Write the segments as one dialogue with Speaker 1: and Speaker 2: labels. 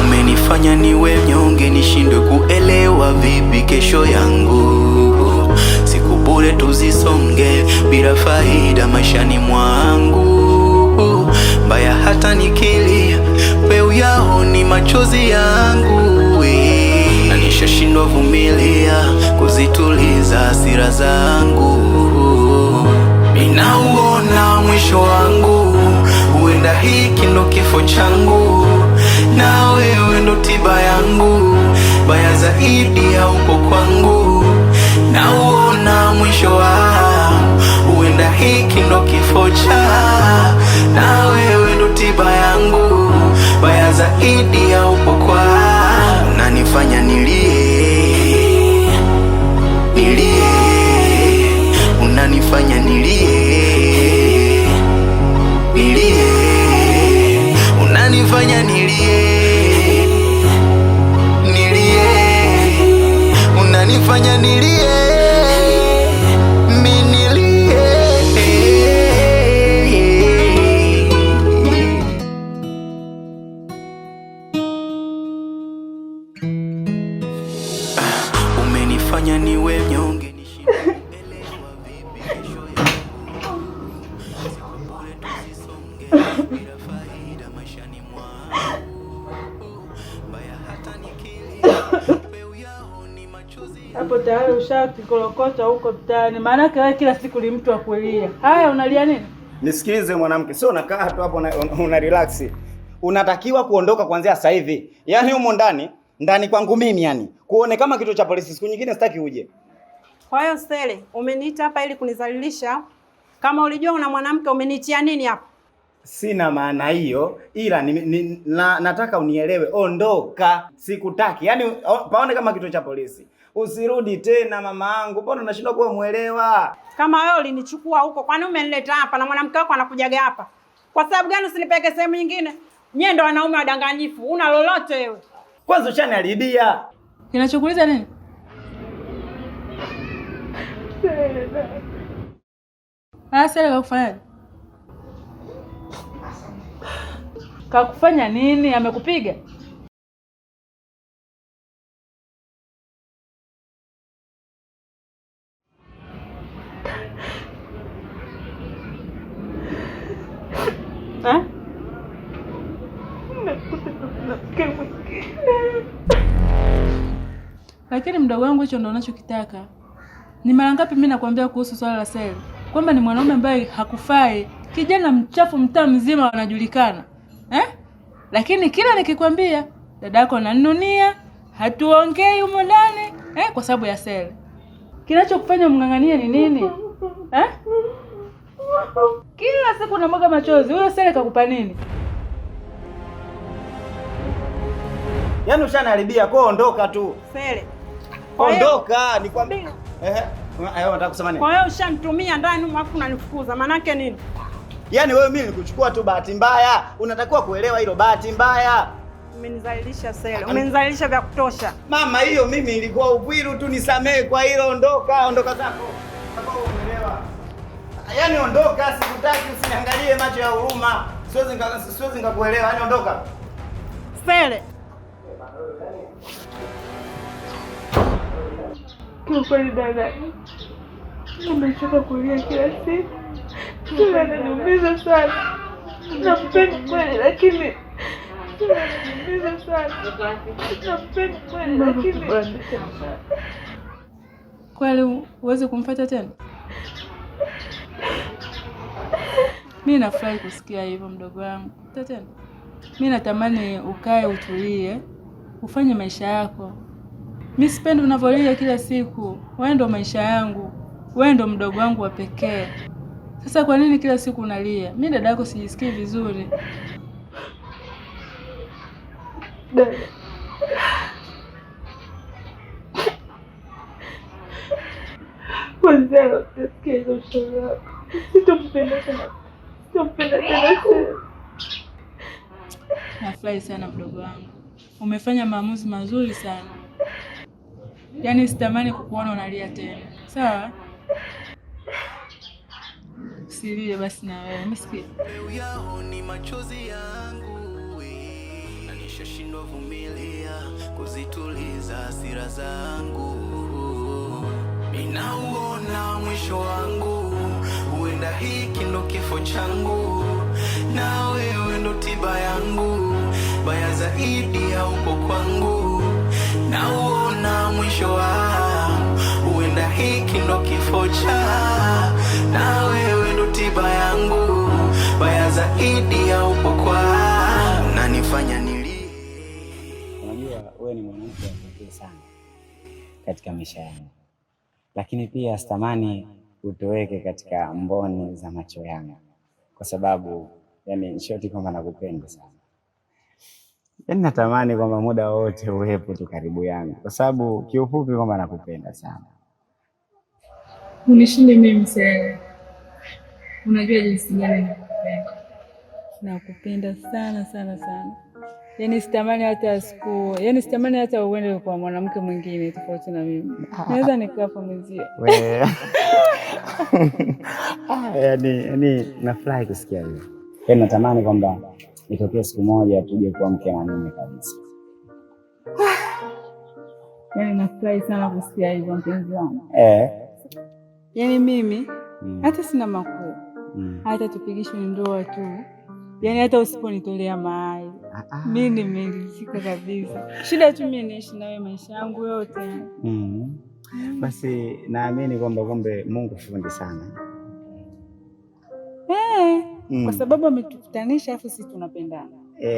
Speaker 1: Umenifanya niwe mnyonge, nishindwe kuelewa vipi kesho yangu. Siku bure tuzisonge bila faida maishani mwangu. Mbaya hata nikilia wewe yaoni machozi yangu. Na nishashindwa vumilia kuzituliza hasira zangu. Ninauona mwisho wangu, huenda hiki ndo kifo changu. Na wewe ndo tiba yangu, baya zaidi haupo kwangu. Nauona mwisho wangu, huenda hiki ndo kifo changu. Na wewe ndo tiba yangu, baya zaidi haupo kwangu. Unanifanya nilie, nilie. Unanifanya nilie, nilie. Unanifanya nilie, nilie. Unanifanya nilie, mimi nilie. Umenifanya niwe mnyonge, nishindwe kuelewa vipi kesho yangu. Siku bure tuzisonge bila faida maishani mwangu. Mbaya hata nikilia wewe yaoni machozi.
Speaker 2: Hapo tayari ushakikolokota huko mtaani. Maana yake wewe kila siku ni mtu wa kulia. Haya, unalia nini?
Speaker 3: Nisikilize mwanamke, sio unakaa tu hapo una relax. Unatakiwa kuondoka kuanzia sasa hivi. Yaani humo ndani kwangu mimi yani. Kuone kama kituo cha polisi, siku nyingine sitaki uje.
Speaker 4: Kwa hiyo Sele, umeniita hapa ili kunizalilisha? Kama ulijua una mwanamke umenitia nini hapa?
Speaker 3: Sina maana hiyo, ila nataka unielewe. Ondoka, sikutaki. Yaani paone kama kituo cha polisi. Usirudi tena mama yangu. Mbona unashindwa kuwa muelewa?
Speaker 4: Kama wewe ulinichukua huko, kwani umenileta hapa na mwanamke wako anakujaga hapa? Kwa sababu gani usinipeleke sehemu nyingine? Nyie ndo wanaume wadanganyifu. Una lolote wewe?
Speaker 3: Kwanza ushaniharibia.
Speaker 2: Kinachokuuliza nini? Sele kakufanya? Kakufanya nini? Amekupiga? Lakini mdogo wangu, hicho ndo unachokitaka. Ni mara ngapi mimi nakwambia kuhusu swala la Sele? Kwamba ni mwanaume ambaye hakufai. Kijana mchafu, mtaa mzima wanajulikana. Lakini kila nikikwambia dadako ananunia, hatuongei humo ndani, kwa sababu ya Sele. Kinachokufanya mng'ang'anie ni nini? Kila siku unamwaga machozi. Huyo Sele kakupa nini?
Speaker 3: Yaani ushaniharibia, kwa ondoka tu.
Speaker 4: Sele.
Speaker 3: Ondoka, nikwambie. Unataka kusema nini?
Speaker 4: Kwa hiyo ushanitumia ndani alafu unanifukuza. Maana yake nini?
Speaker 3: Yaani wewe mimi nikuchukua tu bahati mbaya. Unatakiwa kuelewa hilo, bahati mbaya.
Speaker 4: Umenizalilisha Sele. Umenizalilisha vya kutosha.
Speaker 3: Mama, hiyo mimi ilikuwa ukwiru tu, nisamee kwa hilo. Ondoka zako. Unaelewa? Yaani ondoka, sikutaki, usiniangalie macho ya huruma. Siwezi nikakuelewa. Yaani ondoka.
Speaker 4: Sele.
Speaker 2: Kwa kweli dada, nimechoka kulia kila siku. Sele ananiumiza sana. Nampenda kweli, lakini ananiumiza sana. Nampenda kweli, lakini kweli huwezi kumfuata tena? Mimi nafurahi kusikia hivyo mdogo wangu. Tena mimi natamani ukae utulie, ufanye maisha yako. Mimi sipendi unavolia kila siku. Wewe ndo maisha yangu. Wewe ndo mdogo wangu wa pekee. Sasa kwa nini kila siku unalia? Mimi dada yako sijisikii vizuri. Dada. Kwanza utasikia ushauri wako. Sitompenda tena. Nafurahi sana mdogo wangu. Umefanya maamuzi mazuri sana. Yaani sitamani kukuona unalia tena. Sawa? Usilie basi na wewe. Umesikia?
Speaker 1: Ni machozi yangu. nashindwa vumilia kuzituliza hasira zangu. Ninauona mwisho wangu, huenda hiki ndo kifo changu, na wewe ndo tiba yangu, baya zaidi haupo kwangu. Nauona mwisho wangu, huenda hiki ndo kifo changu, na wewe ndo tiba yangu, baya zaidi haupo kwangu. Nanifanya nilie.
Speaker 5: Unajua wewe ni mwanamke wa pekee sana katika maisha yangu, lakini pia sitamani utoweke katika mboni za macho yangu, kwa sababu yani shoti kwamba nakupenda sana. Yani natamani kwamba muda wote uwepo tu karibu yangu, kwa sababu kiufupi kwamba nakupenda sana.
Speaker 2: Unishinde mimi Sele. Unajua jinsi gani nakupenda. Nakupenda sana sana sana. Yaani sitamani hata siku, yaani sitamani hata uende kwa mwanamke mwingine tofauti na mimi. Naweza nikaa pamoja.
Speaker 5: Wewe. Yani nafurahi kusikia hivyo. Yaani natamani kwamba itokee siku moja tuje kuwa mke na mume kabisa.
Speaker 2: Yaani nafurahi sana kusikia hivyo mpenzi wangu. Yaani mimi hata sina makuu. Hata tupigishwe ndoa tu. Yaani hata usiponitolea mahali. Mimi nimeridhika kabisa. Shida tu mimi naishi na wewe maisha yangu yote.
Speaker 5: Basi naamini kwamba kumbe Mungu fundi sana.
Speaker 2: Kwa sababu ametukutanisha afu sisi tunapendana.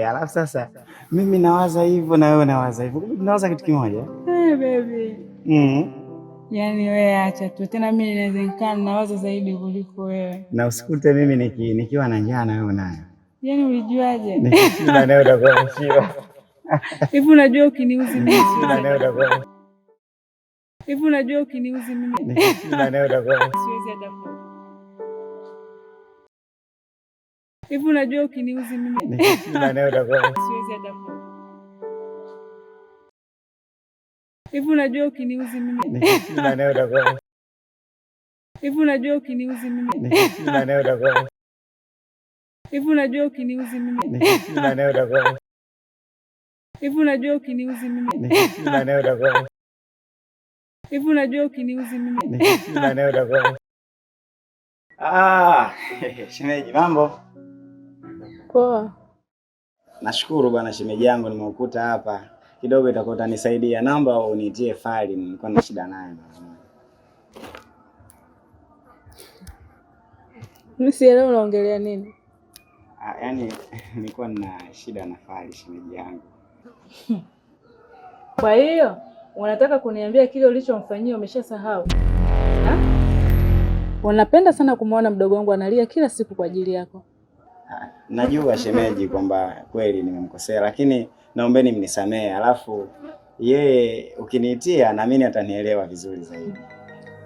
Speaker 5: Alafu sasa mimi nawaza hivyo na wewe nawaza hivyo. Tunawaza kitu kimoja.
Speaker 2: Baby. Yaani wewe acha tu. Tena mimi inawezekana nawaza zaidi kuliko wewe.
Speaker 5: Na usikute mimi nikiwa na njaa na wewe unayo.
Speaker 2: Yaani ulijuaje?
Speaker 5: Nikishinda nawe utakuwa mshiba.
Speaker 2: Hivi unajua ukiniuzi mimi.
Speaker 5: Nikishinda nawe utakuwa.
Speaker 2: Hivi unajua ukiniuzi mimi.
Speaker 5: Nikishinda nawe utakuwa.
Speaker 2: Siwezi hata ku. Hivi unajua ukiniuzi mimi.
Speaker 5: Nikishinda nawe utakuwa.
Speaker 2: Siwezi hata ku. Hivi unajua ukiniuzi mimi.
Speaker 5: Nikishinda nawe utakuwa.
Speaker 2: Hivi unajua ukiniuzi mimi.
Speaker 5: Nikishinda nawe utakuwa.
Speaker 2: Hivi unajua ukiniuzi mimi.
Speaker 5: Nikishinda nawe utakuwa.
Speaker 2: Hivi unajua ukiniuzi mimi.
Speaker 5: Nikishinda nawe utakuwa.
Speaker 2: Hivi unajua ukiniuzi mimi.
Speaker 5: Nikishinda nawe utakuwa. Shemeji, mambo?
Speaker 2: Poa.
Speaker 5: Nashukuru bwana shemeji yangu, nimekukuta hapa. Kidogo itakuwa utanisaidia. Naomba unitie faili, nilikuwa na shida nayo.
Speaker 2: Mimi sielewi unaongelea nini?
Speaker 5: Yaani nilikuwa na shida na faili shemeji yangu.
Speaker 2: Kwa hiyo unataka kuniambia kile ulichomfanyia umeshasahau? Unapenda sana kumwona mdogo wangu analia kila siku kwa ajili yako.
Speaker 5: Najua shemeji kwamba kweli nimemkosea, lakini naombeni mnisamehe. Alafu yeye ukiniitia naamini atanielewa vizuri zaidi.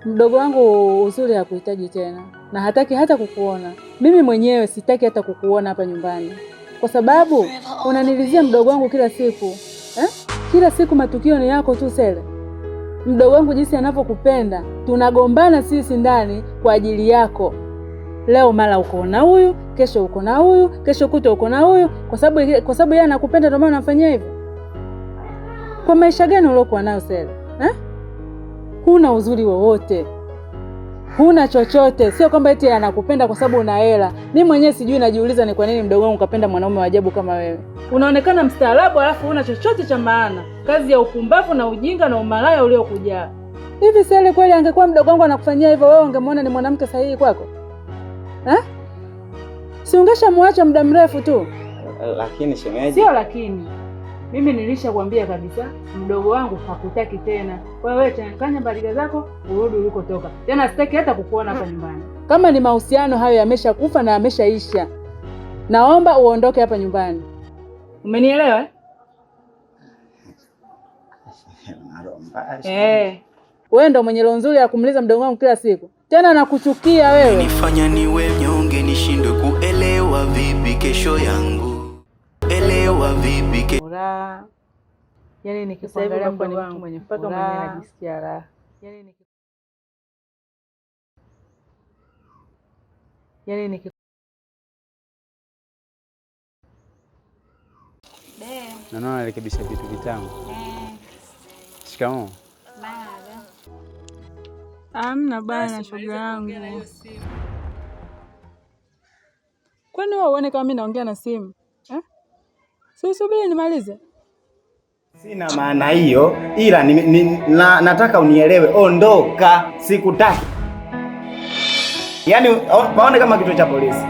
Speaker 2: Mdogo wangu uzuri hakuhitaji tena na hataki hata kukuona. Mimi mwenyewe sitaki hata kukuona hapa nyumbani, kwa sababu unanilizia mdogo wangu kila siku. Kila siku matukio ni yako tu Sele. Mdogo wangu jinsi anavyokupenda, tunagombana sisi ndani kwa ajili yako. Leo mara uko na huyu, kesho uko na huyu, kesho kuto uko na huyu, kwa sababu yeye anakupenda ndio maana anafanyia hivyo. Kwa maisha gani uliokuwa nayo Sele? Huna uzuri wowote. Huna chochote. Sio kwamba eti anakupenda kwa sababu una hela. Mimi mwenyewe sijui, najiuliza ni kwa nini mdogo wangu kapenda mwanaume wa ajabu kama wewe. Unaonekana mstaarabu alafu huna chochote cha maana. Kazi ya upumbavu na ujinga na umalaya uliokujaa. Hivi Sele, kweli angekuwa mdogo wangu anakufanyia hivyo, wewe ungemwona ni mwanamke sahihi kwako? Si ungeshamwacha muda mrefu tu?
Speaker 5: Lakini shemeji.
Speaker 2: Sio lakini. Mimi nilishakwambia kabisa mdogo wangu hakutaki tena. Kwa hiyo wewe changanya bariga zako urudi ulikotoka. Tena sitaki hata kukuona hapa nyumbani. Kama ni mahusiano hayo yameshakufa na yameshaisha, naomba uondoke hapa nyumbani. Umenielewa? Wewe ndo mwenye roho nzuri ya kumliza mdogo wangu kila siku. Tena nakuchukia wewe.
Speaker 1: Nifanya niwe mnyonge, nishindwe kuelewa vipi kesho yangu. Elewa vipi kesho.
Speaker 2: Yaani nikikuangalia mdogo wangu mwenye mpaka mwenyewe najisikia raha.
Speaker 5: Na naona narekebisha vitu vitamu. Shikamoo.
Speaker 2: Amna bana, shoga yangu. Kwani wewe uone kama mimi naongea na simu? Si subiri nimalize.
Speaker 3: Sina maana hiyo, ila nataka unielewe. Ondoka, sikutaki. Yaani paone kama kituo cha polisi.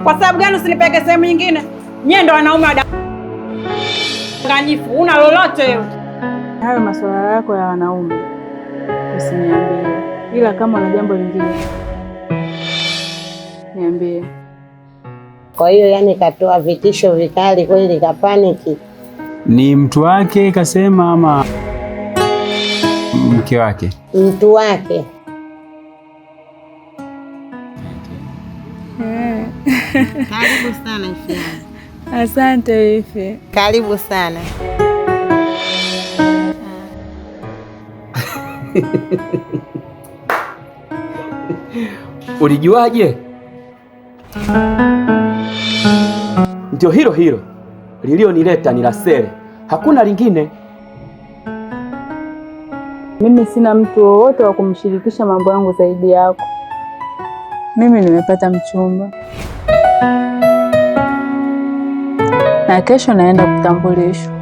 Speaker 4: Kwa sababu gani usinipeke sehemu nyingine? Nyie ndo wanaume wadanganyifu. Una lolote wewe?
Speaker 2: Hayo masuala yako ya wanaume usiniambie. Ila kama una jambo lingine niambie.
Speaker 6: Kwa hiyo yani katoa vitisho vikali kweli, kapaniki.
Speaker 5: Ni mtu wake kasema ama mke wake?
Speaker 6: Mtu wake. Karibu sana Ife.
Speaker 2: Asante Ife.
Speaker 6: Karibu sana.
Speaker 7: Ulijuaje? Ndio hilo lilionileta ni la Sele, hakuna lingine.
Speaker 2: Mimi sina mtu wowote wa kumshirikisha mambo yangu zaidi yako. Mimi nimepata mchumba na kesho naenda kutambulishwa.